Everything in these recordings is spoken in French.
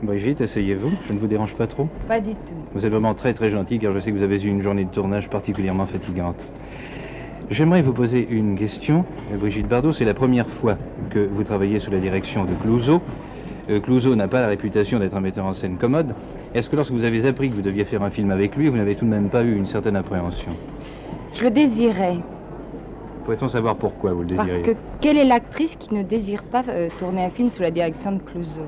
Brigitte, asseyez-vous, je ne vous dérange pas trop? Pas du tout. Vous êtes vraiment très très gentil car je sais que vous avez eu une journée de tournage particulièrement fatigante. J'aimerais vous poser une question. Brigitte Bardot, c'est la première fois que vous travaillez sous la direction de Clouzot. Clouzot n'a pas la réputation d'être un metteur en scène commode. Est-ce que lorsque vous avez appris que vous deviez faire un film avec lui, vous n'avez tout de même pas eu une certaine appréhension? Je le désirais. Pourrait-on savoir pourquoi vous le désirez? Parce que quelle est l'actrice qui ne désire pas tourner un film sous la direction de Clouzot?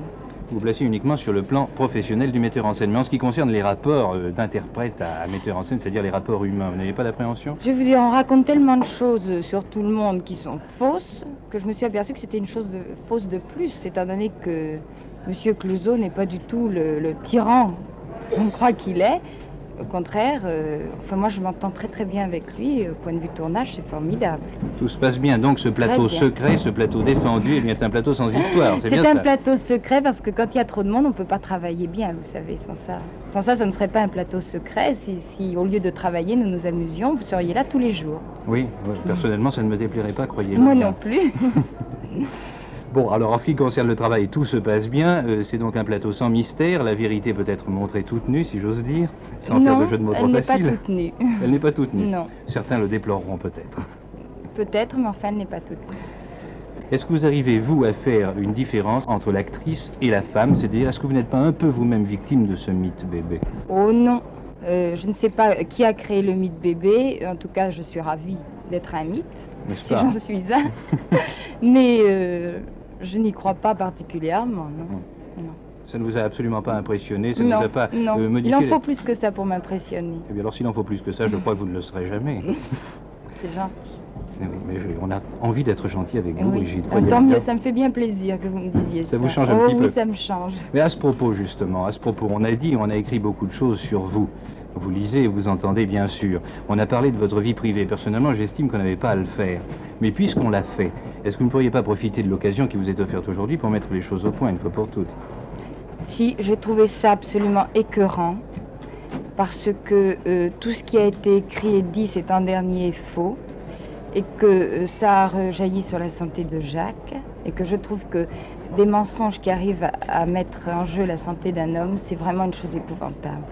Vous placez uniquement sur le plan professionnel du metteur en scène. Mais en ce qui concerne les rapports d'interprète à metteur en scène, c'est-à-dire les rapports humains, vous n'avez pas d'appréhension? Je vais vous dire, on raconte tellement de choses sur tout le monde qui sont fausses que je me suis aperçue que c'était une chose fausse de plus, étant donné que M. Clouzot n'est pas du tout le tyran qu'on croit qu'il est. Au contraire, moi je m'entends très très bien avec lui. Au point de vue tournage, c'est formidable. Tout se passe bien, donc ce plateau secret, ce plateau défendu, est un plateau sans histoire, c'est bien ça? C'est un plateau secret parce que quand il y a trop de monde, on ne peut pas travailler bien, vous savez, sans ça. Sans ça, ça ne serait pas un plateau secret. Si au lieu de travailler, nous nous amusions, vous seriez là tous les jours. Oui, personnellement, ça ne me déplairait pas, croyez-le. Moi non plus. Bon, alors en ce qui concerne le travail, tout se passe bien. C'est donc un plateau sans mystère. La vérité peut être montrée toute nue, si j'ose dire, sans faire de jeu de mots trop facile. Elle n'est pas toute nue. Elle n'est pas toute nue. Non. Certains le déploreront peut-être. Peut-être, mais enfin, elle n'est pas toute nue. Est-ce que vous arrivez, vous, à faire une différence entre l'actrice et la femme? C'est-à-dire, est-ce que vous n'êtes pas un peu vous-même victime de ce mythe bébé? Oh non. Je ne sais pas qui a créé le mythe bébé. En tout cas, je suis ravie d'être un mythe. N'est-ce Si pas? j'en suis un. Mais je n'y crois pas particulièrement, non. Non. Ça ne vous a absolument pas impressionné? Ça Non, ne vous a pas modifié? Il en faut plus que ça pour m'impressionner. Eh bien alors, s'il en faut plus que ça, je crois que vous ne le serez jamais. C'est gentil. Oui, mais on a envie d'être gentil avec vous, Brigitte. Tant mieux, ça me fait bien plaisir que vous me disiez ça. Ça vous change un petit peu? Oui, ça me change. Mais à ce propos, justement, on a écrit beaucoup de choses sur vous. Vous lisez et vous entendez, bien sûr. On a parlé de votre vie privée. Personnellement, j'estime qu'on n'avait pas à le faire. Mais puisqu'on l'a fait, est-ce que vous ne pourriez pas profiter de l'occasion qui vous est offerte aujourd'hui pour mettre les choses au point une fois pour toutes? Si, j'ai trouvé ça absolument écœurant. Parce que tout ce qui a été écrit et dit cet an dernier est faux. Et que ça a rejailli sur la santé de Jacques. Et que je trouve que des mensonges qui arrivent à mettre en jeu la santé d'un homme, c'est vraiment une chose épouvantable.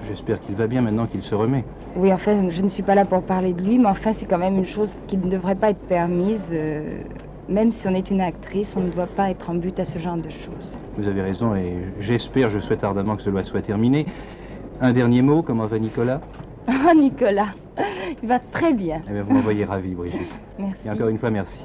J'espère qu'il va bien maintenant qu'il se remet. Oui, enfin, je ne suis pas là pour parler de lui, mais enfin, c'est quand même une chose qui ne devrait pas être permise. Même si on est une actrice, on ne doit pas être en but à ce genre de choses. Vous avez raison et je souhaite ardemment que cela soit terminé. Un dernier mot, comment va Nicolas? Oh, Nicolas, il va très bien. Eh bien, vous m'envoyez ravi, Brigitte. Merci. Et encore une fois, merci.